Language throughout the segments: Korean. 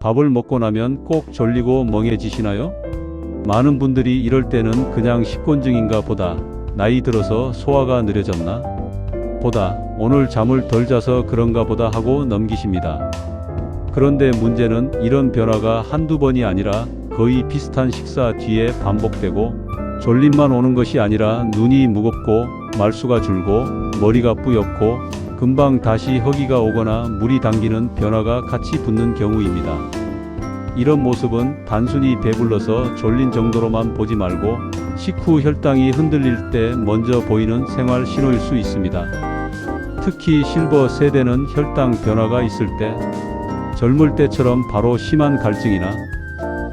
밥을 먹고 나면 꼭 졸리고 멍해지시나요? 많은 분들이 이럴 때는 그냥 식곤증인가 보다, 나이 들어서 소화가 느려졌나 보다, 오늘 잠을 덜 자서 그런가 보다 하고 넘기십니다. 그런데 문제는 이런 변화가 한두 번이 아니라 거의 비슷한 식사 뒤에 반복되고, 졸림만 오는 것이 아니라 눈이 무겁고 말수가 줄고 머리가 뿌옇고 금방 다시 허기가 오거나 물이 당기는 변화가 같이 붙는 경우입니다. 이런 모습은 단순히 배불러서 졸린 정도로만 보지 말고 식후 혈당이 흔들릴 때 먼저 보이는 생활 신호일 수 있습니다. 특히 실버 세대는 혈당 변화가 있을 때 젊을 때처럼 바로 심한 갈증이나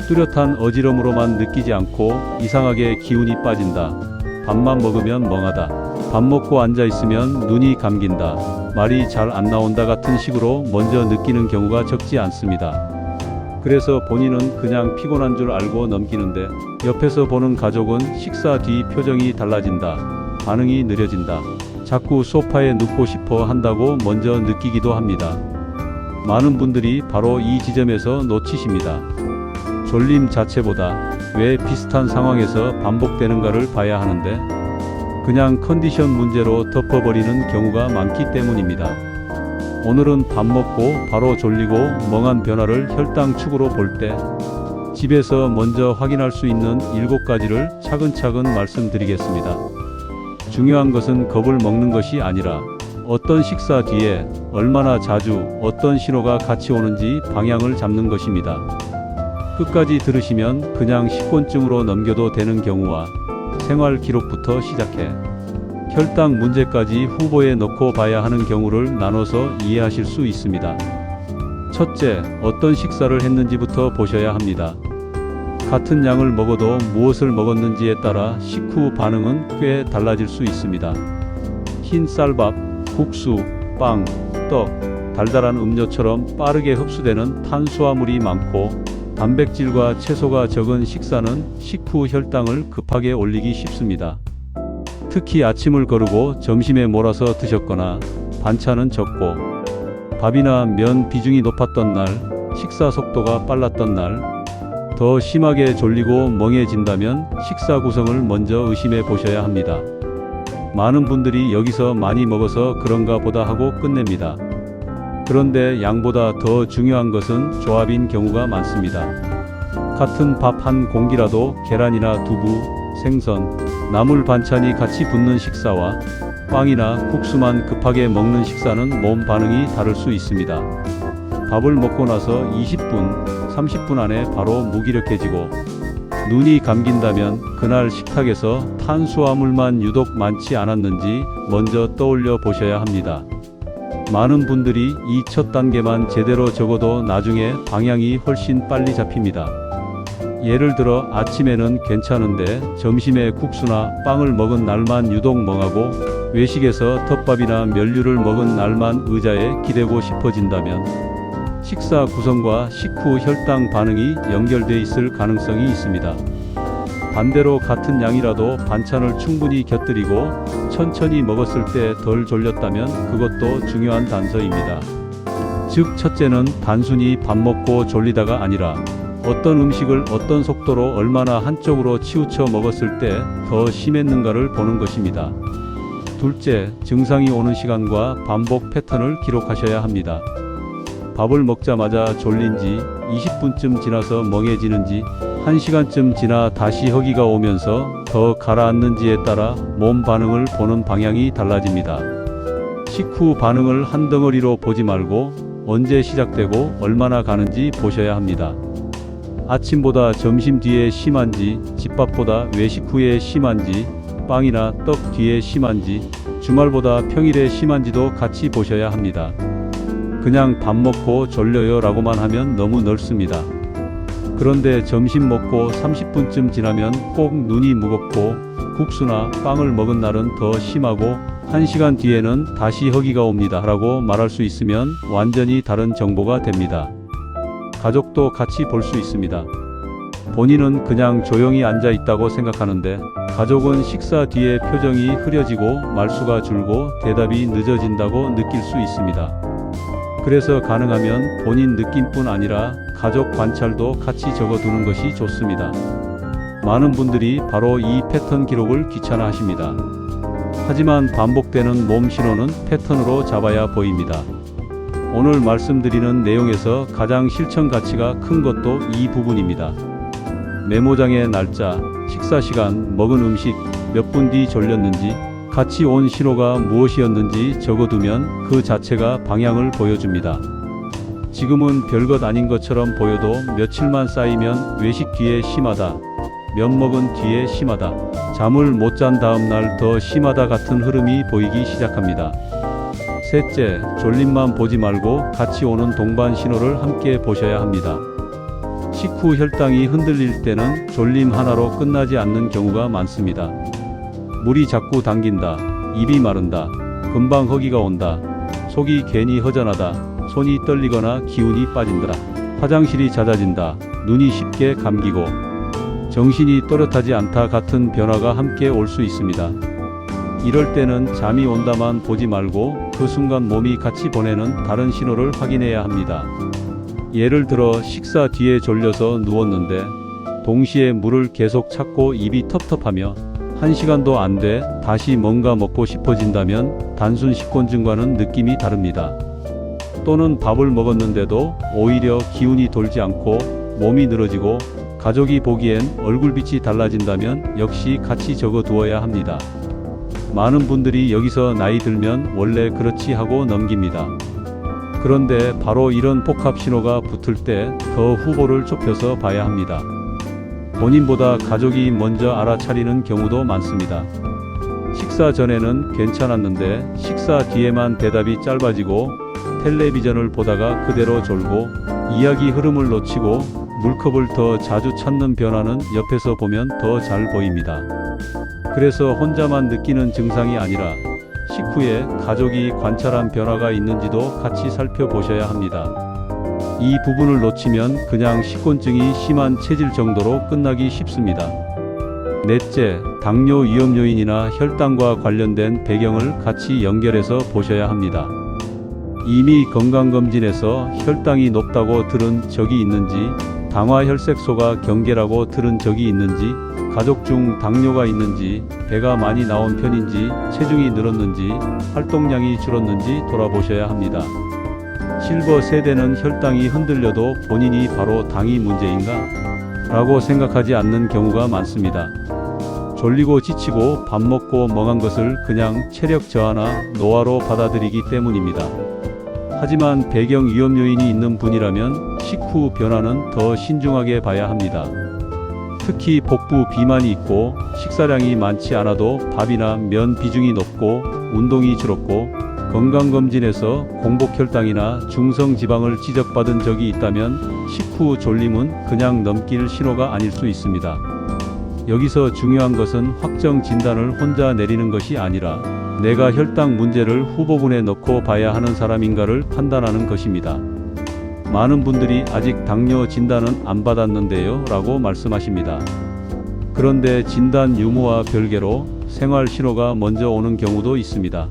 뚜렷한 어지럼으로만 느끼지 않고 이상하게 기운이 빠진다, 밥만 먹으면 멍하다, 밥 먹고 앉아 있으면 눈이 감긴다, 말이 잘 안 나온다 같은 식으로 먼저 느끼는 경우가 적지 않습니다. 그래서 본인은 그냥 피곤한 줄 알고 넘기는데 옆에서 보는 가족은 식사 뒤 표정이 달라진다, 반응이 느려진다, 자꾸 소파에 눕고 싶어 한다고 먼저 느끼기도 합니다. 많은 분들이 바로 이 지점에서 놓치십니다. 졸림 자체보다 왜 비슷한 상황에서 반복되는가를 봐야 하는데 그냥 컨디션 문제로 덮어버리는 경우가 많기 때문입니다. 오늘은 밥 먹고 바로 졸리고 멍한 변화를 혈당 축으로 볼 때 집에서 먼저 확인할 수 있는 7가지를 차근차근 말씀드리겠습니다. 중요한 것은 겁을 먹는 것이 아니라 어떤 식사 뒤에 얼마나 자주 어떤 신호가 같이 오는지 방향을 잡는 것입니다. 끝까지 들으시면 그냥 식곤증으로 넘겨도 되는 경우와 생활 기록부터 시작해 혈당 문제까지 후보에 넣고 봐야 하는 경우를 나눠서 이해하실 수 있습니다. 첫째, 어떤 식사를 했는지부터 보셔야 합니다. 같은 양을 먹어도 무엇을 먹었는지에 따라 식후 반응은 꽤 달라질 수 있습니다. 흰 쌀밥, 국수, 빵, 떡, 달달한 음료처럼 빠르게 흡수되는 탄수화물이 많고 단백질과 채소가 적은 식사는 식후 혈당을 급하게 올리기 쉽습니다. 특히 아침을 거르고 점심에 몰아서 드셨거나 반찬은 적고 밥이나 면 비중이 높았던 날, 식사 속도가 빨랐던 날, 더 심하게 졸리고 멍해진다면 식사 구성을 먼저 의심해 보셔야 합니다. 많은 분들이 여기서 많이 먹어서 그런가 보다 하고 끝냅니다. 그런데 양보다 더 중요한 것은 조합인 경우가 많습니다. 같은 밥 한 공기라도 계란이나 두부, 생선, 나물 반찬이 같이 붙는 식사와 빵이나 국수만 급하게 먹는 식사는 몸 반응이 다를 수 있습니다. 밥을 먹고 나서 20분, 30분 안에 바로 무기력해지고 눈이 감긴다면 그날 식탁에서 탄수화물만 유독 많지 않았는지 먼저 떠올려 보셔야 합니다. 많은 분들이 이 첫 단계만 제대로 적어도 나중에 방향이 훨씬 빨리 잡힙니다. 예를 들어 아침에는 괜찮은데 점심에 국수나 빵을 먹은 날만 유독 멍하고 외식에서 덮밥이나 면류를 먹은 날만 의자에 기대고 싶어진다면 식사 구성과 식후 혈당 반응이 연결돼 있을 가능성이 있습니다. 반대로 같은 양이라도 반찬을 충분히 곁들이고 천천히 먹었을 때 덜 졸렸다면 그것도 중요한 단서입니다. 즉 첫째는 단순히 밥 먹고 졸리다가 아니라 어떤 음식을 어떤 속도로 얼마나 한쪽으로 치우쳐 먹었을 때 더 심했는가를 보는 것입니다. 둘째, 증상이 오는 시간과 반복 패턴을 기록하셔야 합니다. 밥을 먹자마자 졸린지, 20분쯤 지나서 멍해지는지, 1시간쯤 지나 다시 허기가 오면서 더 가라앉는지에 따라 몸 반응을 보는 방향이 달라집니다. 식후 반응을 한 덩어리로 보지 말고 언제 시작되고 얼마나 가는지 보셔야 합니다. 아침보다 점심 뒤에 심한지, 집밥보다 외식 후에 심한지, 빵이나 떡 뒤에 심한지, 주말보다 평일에 심한지도 같이 보셔야 합니다. 그냥 밥 먹고 졸려요 라고만 하면 너무 넓습니다. 그런데 점심 먹고 30분쯤 지나면 꼭 눈이 무겁고 국수나 빵을 먹은 날은 더 심하고 1시간 뒤에는 다시 허기가 옵니다 라고 말할 수 있으면 완전히 다른 정보가 됩니다. 가족도 같이 볼 수 있습니다. 본인은 그냥 조용히 앉아 있다고 생각하는데 가족은 식사 뒤에 표정이 흐려지고 말수가 줄고 대답이 늦어진다고 느낄 수 있습니다. 그래서 가능하면 본인 느낌뿐 아니라 가족 관찰도 같이 적어두는 것이 좋습니다. 많은 분들이 바로 이 패턴 기록을 귀찮아 하십니다. 하지만 반복되는 몸 신호는 패턴으로 잡아야 보입니다. 오늘 말씀드리는 내용에서 가장 실천 가치가 큰 것도 이 부분입니다. 메모장에 날짜, 식사 시간, 먹은 음식, 몇 분 뒤 졸렸는지, 같이 온 신호가 무엇이었는지 적어두면 그 자체가 방향을 보여줍니다. 지금은 별것 아닌 것처럼 보여도 며칠만 쌓이면 외식 뒤에 심하다, 면 먹은 뒤에 심하다, 잠을 못 잔 다음 날 더 심하다 같은 흐름이 보이기 시작합니다. 셋째, 졸림만 보지 말고 같이 오는 동반 신호를 함께 보셔야 합니다. 식후 혈당이 흔들릴 때는 졸림 하나로 끝나지 않는 경우가 많습니다. 물이 자꾸 당긴다, 입이 마른다, 금방 허기가 온다, 속이 괜히 허전하다, 손이 떨리거나 기운이 빠진다, 화장실이 잦아진다, 눈이 쉽게 감기고 정신이 또렷하지 않다 같은 변화가 함께 올 수 있습니다. 이럴 때는 잠이 온다만 보지 말고 그 순간 몸이 같이 보내는 다른 신호를 확인해야 합니다. 예를 들어 식사 뒤에 졸려서 누웠는데 동시에 물을 계속 찾고 입이 텁텁하며 1시간도 안 돼 다시 뭔가 먹고 싶어진다면 단순 식곤증과는 느낌이 다릅니다. 또는 밥을 먹었는데도 오히려 기운이 돌지 않고 몸이 늘어지고 가족이 보기엔 얼굴빛이 달라진다면 역시 같이 적어두어야 합니다. 많은 분들이 여기서 나이 들면 원래 그렇지 하고 넘깁니다. 그런데 바로 이런 복합 신호가 붙을 때 더 후보를 좁혀서 봐야 합니다. 본인보다 가족이 먼저 알아차리는 경우도 많습니다. 식사 전에는 괜찮았는데 식사 뒤에만 대답이 짧아지고 텔레비전을 보다가 그대로 졸고 이야기 흐름을 놓치고 물컵을 더 자주 찾는 변화는 옆에서 보면 더 잘 보입니다. 그래서 혼자만 느끼는 증상이 아니라 식후에 가족이 관찰한 변화가 있는지도 같이 살펴보셔야 합니다. 이 부분을 놓치면 그냥 식곤증이 심한 체질 정도로 끝나기 쉽습니다. 넷째, 당뇨 위험 요인이나 혈당과 관련된 배경을 같이 연결해서 보셔야 합니다. 이미 건강검진에서 혈당이 높다고 들은 적이 있는지, 당화혈색소가 경계라고 들은 적이 있는지, 가족 중 당뇨가 있는지, 배가 많이 나온 편인지, 체중이 늘었는지, 활동량이 줄었는지 돌아보셔야 합니다. 실버 세대는 혈당이 흔들려도 본인이 바로 당이 문제인가? 라고 생각하지 않는 경우가 많습니다. 졸리고 지치고 밥 먹고 멍한 것을 그냥 체력 저하나 노화로 받아들이기 때문입니다. 하지만 배경 위험 요인이 있는 분이라면 식후 변화는 더 신중하게 봐야 합니다. 특히 복부 비만이 있고 식사량이 많지 않아도 밥이나 면 비중이 높고 운동이 줄었고 건강검진에서 공복혈당이나 중성지방을 지적받은 적이 있다면 식후 졸림은 그냥 넘길 신호가 아닐 수 있습니다. 여기서 중요한 것은 확정 진단을 혼자 내리는 것이 아니라 내가 혈당 문제를 후보군에 넣고 봐야 하는 사람인가를 판단하는 것입니다. 많은 분들이 아직 당뇨 진단은 안 받았는데요 라고 말씀하십니다. 그런데 진단 유무와 별개로 생활 신호가 먼저 오는 경우도 있습니다.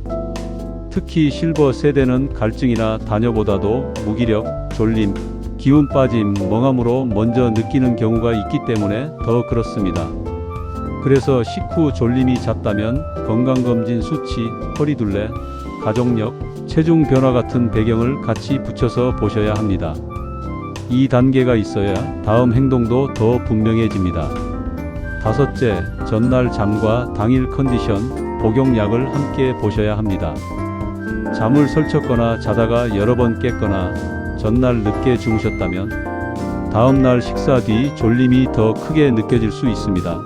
특히 실버 세대는 갈증이나 다뇨보다도 무기력, 졸림, 기운 빠짐, 멍함으로 먼저 느끼는 경우가 있기 때문에 더 그렇습니다. 그래서 식후 졸림이 잦다면 건강검진 수치, 허리둘레, 가족력, 체중 변화 같은 배경을 같이 붙여서 보셔야 합니다. 이 단계가 있어야 다음 행동도 더 분명해집니다. 다섯째, 전날 잠과 당일 컨디션, 복용약을 함께 보셔야 합니다. 잠을 설쳤거나 자다가 여러 번 깼거나 전날 늦게 주무셨다면 다음날 식사 뒤 졸림이 더 크게 느껴질 수 있습니다.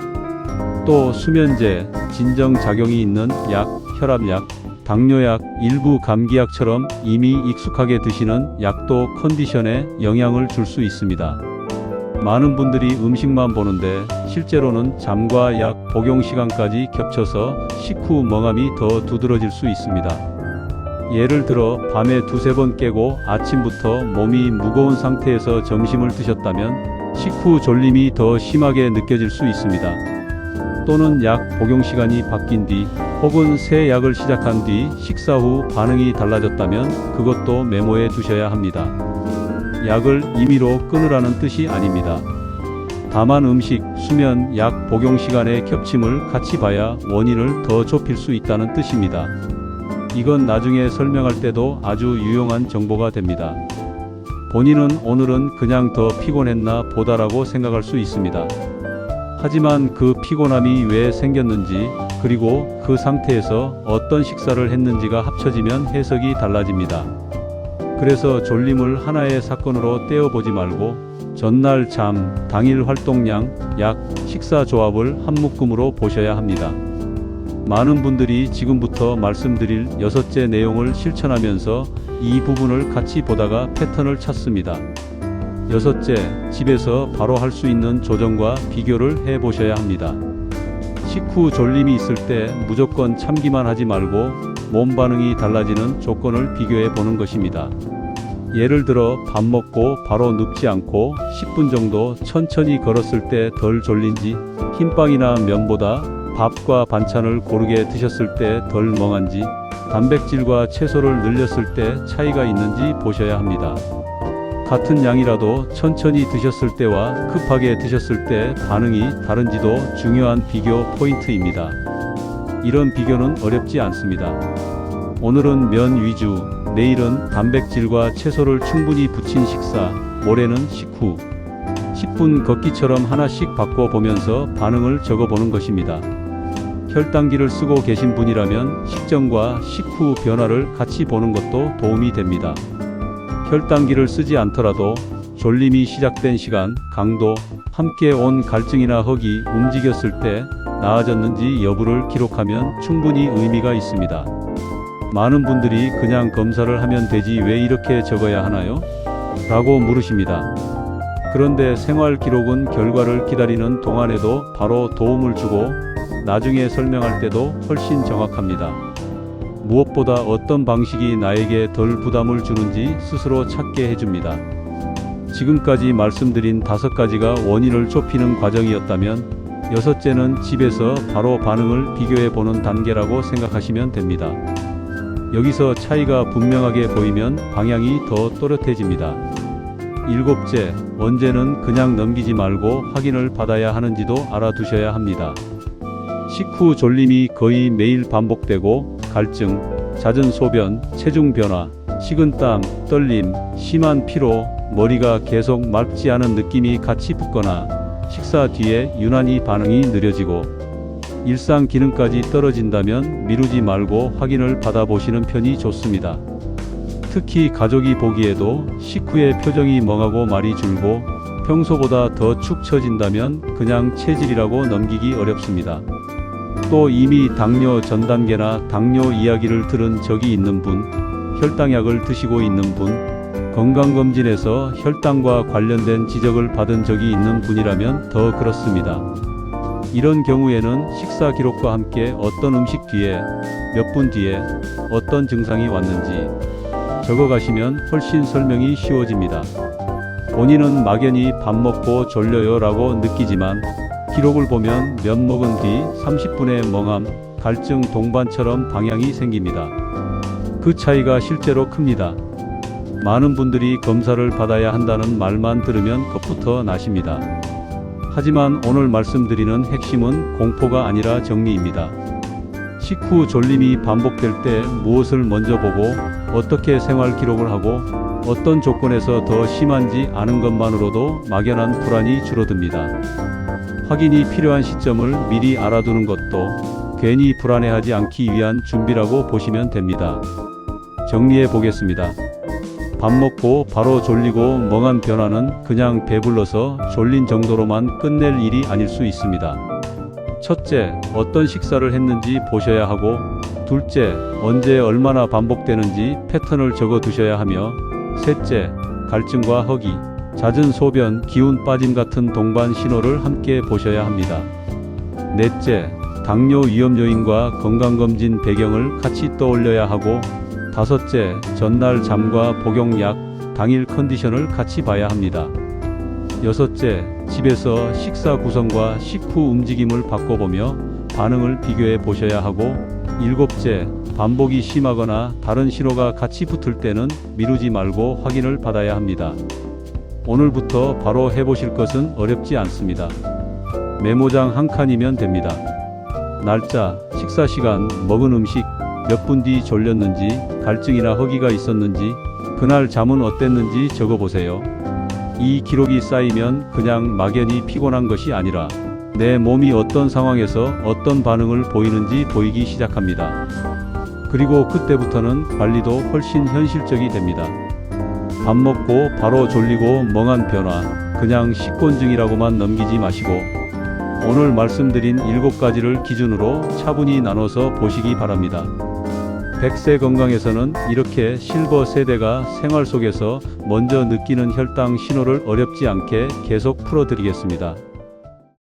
또 수면제, 진정작용이 있는 약, 혈압약, 당뇨약, 일부 감기약처럼 이미 익숙하게 드시는 약도 컨디션에 영향을 줄 수 있습니다. 많은 분들이 음식만 보는데 실제로는 잠과 약 복용 시간까지 겹쳐서 식후 멍함이 더 두드러질 수 있습니다. 예를 들어 밤에 두세 번 깨고 아침부터 몸이 무거운 상태에서 점심을 드셨다면 식후 졸림이 더 심하게 느껴질 수 있습니다. 또는 약 복용 시간이 바뀐 뒤 혹은 새 약을 시작한 뒤 식사 후 반응이 달라졌다면 그것도 메모해 두셔야 합니다. 약을 임의로 끊으라는 뜻이 아닙니다. 다만 음식, 수면, 약 복용 시간의 겹침을 같이 봐야 원인을 더 좁힐 수 있다는 뜻입니다. 이건 나중에 설명할 때도 아주 유용한 정보가 됩니다. 본인은 오늘은 그냥 더 피곤했나 보다라고 생각할 수 있습니다. 하지만 그 피곤함이 왜 생겼는지, 그리고 그 상태에서 어떤 식사를 했는지가 합쳐지면 해석이 달라집니다. 그래서 졸림을 하나의 사건으로 떼어보지 말고 전날 잠, 당일 활동량, 약, 식사 조합을 한 묶음으로 보셔야 합니다. 많은 분들이 지금부터 말씀드릴 6째 내용을 실천하면서 이 부분을 같이 보다가 패턴을 찾습니다. 6째, 집에서 바로 할 수 있는 조정과 비교를 해 보셔야 합니다. 식후 졸림이 있을 때 무조건 참기만 하지 말고 몸 반응이 달라지는 조건을 비교해 보는 것입니다. 예를 들어 밥 먹고 바로 눕지 않고 10분 정도 천천히 걸었을 때 덜 졸린지, 흰빵이나 면보다 밥과 반찬을 고르게 드셨을 때 덜 멍한지, 단백질과 채소를 늘렸을 때 차이가 있는지 보셔야 합니다. 같은 양이라도 천천히 드셨을 때와 급하게 드셨을 때 반응이 다른지도 중요한 비교 포인트입니다. 이런 비교는 어렵지 않습니다. 오늘은 면 위주, 내일은 단백질과 채소를 충분히 붙인 식사, 모레는 식후 10분 걷기처럼 하나씩 바꿔보면서 반응을 적어보는 것입니다. 혈당기를 쓰고 계신 분이라면 식전과 식후 변화를 같이 보는 것도 도움이 됩니다. 혈당기를 쓰지 않더라도 졸림이 시작된 시간, 강도, 함께 온 갈증이나 허기, 움직였을 때 나아졌는지 여부를 기록하면 충분히 의미가 있습니다. 많은 분들이 그냥 검사를 하면 되지 왜 이렇게 적어야 하나요? 라고 물으십니다. 그런데 생활 기록은 결과를 기다리는 동안에도 바로 도움을 주고 나중에 설명할 때도 훨씬 정확합니다. 무엇보다 어떤 방식이 나에게 덜 부담을 주는지 스스로 찾게 해줍니다. 지금까지 말씀드린 5가지가 원인을 좁히는 과정이었다면 6째는 집에서 바로 반응을 비교해 보는 단계라고 생각하시면 됩니다. 여기서 차이가 분명하게 보이면 방향이 더 또렷해집니다. 7째, 언제는 그냥 넘기지 말고 확인을 받아야 하는지도 알아두셔야 합니다. 식후 졸림이 거의 매일 반복되고 갈증, 잦은 소변, 체중 변화, 식은땀, 떨림, 심한 피로, 머리가 계속 맑지 않은 느낌이 같이 붙거나 식사 뒤에 유난히 반응이 느려지고 일상 기능까지 떨어진다면 미루지 말고 확인을 받아보시는 편이 좋습니다. 특히 가족이 보기에도 식후에 표정이 멍하고 말이 줄고 평소보다 더 축 처진다면 그냥 체질이라고 넘기기 어렵습니다. 또 이미 당뇨 전 단계나 당뇨 이야기를 들은 적이 있는 분, 혈당약을 드시고 있는 분, 건강검진에서 혈당과 관련된 지적을 받은 적이 있는 분이라면 더 그렇습니다. 이런 경우에는 식사 기록과 함께 어떤 음식 뒤에, 몇 분 뒤에 어떤 증상이 왔는지 적어가시면 훨씬 설명이 쉬워집니다. 본인은 막연히 밥 먹고 졸려요 라고 느끼지만 기록을 보면 면 먹은 뒤 30분의 멍함, 갈증 동반처럼 방향이 생깁니다. 그 차이가 실제로 큽니다. 많은 분들이 검사를 받아야 한다는 말만 들으면 겁부터 나십니다. 하지만 오늘 말씀드리는 핵심은 공포가 아니라 정리입니다. 식후 졸림이 반복될 때 무엇을 먼저 보고 어떻게 생활 기록을 하고 어떤 조건에서 더 심한지 아는 것만으로도 막연한 불안이 줄어듭니다. 확인이 필요한 시점을 미리 알아두는 것도 괜히 불안해하지 않기 위한 준비라고 보시면 됩니다. 정리해 보겠습니다. 밥 먹고 바로 졸리고 멍한 변화는 그냥 배불러서 졸린 정도로만 끝낼 일이 아닐 수 있습니다. 첫째, 어떤 식사를 했는지 보셔야 하고, 둘째, 언제 얼마나 반복되는지 패턴을 적어 두셔야 하며, 셋째, 갈증과 허기, 잦은 소변, 기운 빠짐 같은 동반 신호를 함께 보셔야 합니다. 넷째, 당뇨 위험 요인과 건강검진 배경을 같이 떠올려야 하고, 다섯째, 전날 잠과 복용약, 당일 컨디션을 같이 봐야 합니다. 여섯째, 집에서 식사 구성과 식후 움직임을 바꿔보며 반응을 비교해 보셔야 하고, 일곱째, 반복이 심하거나 다른 신호가 같이 붙을 때는 미루지 말고 확인을 받아야 합니다. 오늘부터 바로 해보실 것은 어렵지 않습니다. 메모장 한 칸이면 됩니다. 날짜, 식사 시간, 먹은 음식, 몇 분 뒤 졸렸는지, 갈증이나 허기가 있었는지, 그날 잠은 어땠는지 적어보세요. 이 기록이 쌓이면 그냥 막연히 피곤한 것이 아니라 내 몸이 어떤 상황에서 어떤 반응을 보이는지 보이기 시작합니다. 그리고 그때부터는 관리도 훨씬 현실적이 됩니다. 밥 먹고 바로 졸리고 멍한 변화, 그냥 식곤증이라고만 넘기지 마시고 오늘 말씀드린 7가지를 기준으로 차분히 나눠서 보시기 바랍니다. 100세 건강에서는 이렇게 실버 세대가 생활 속에서 먼저 느끼는 혈당 신호를 어렵지 않게 계속 풀어드리겠습니다.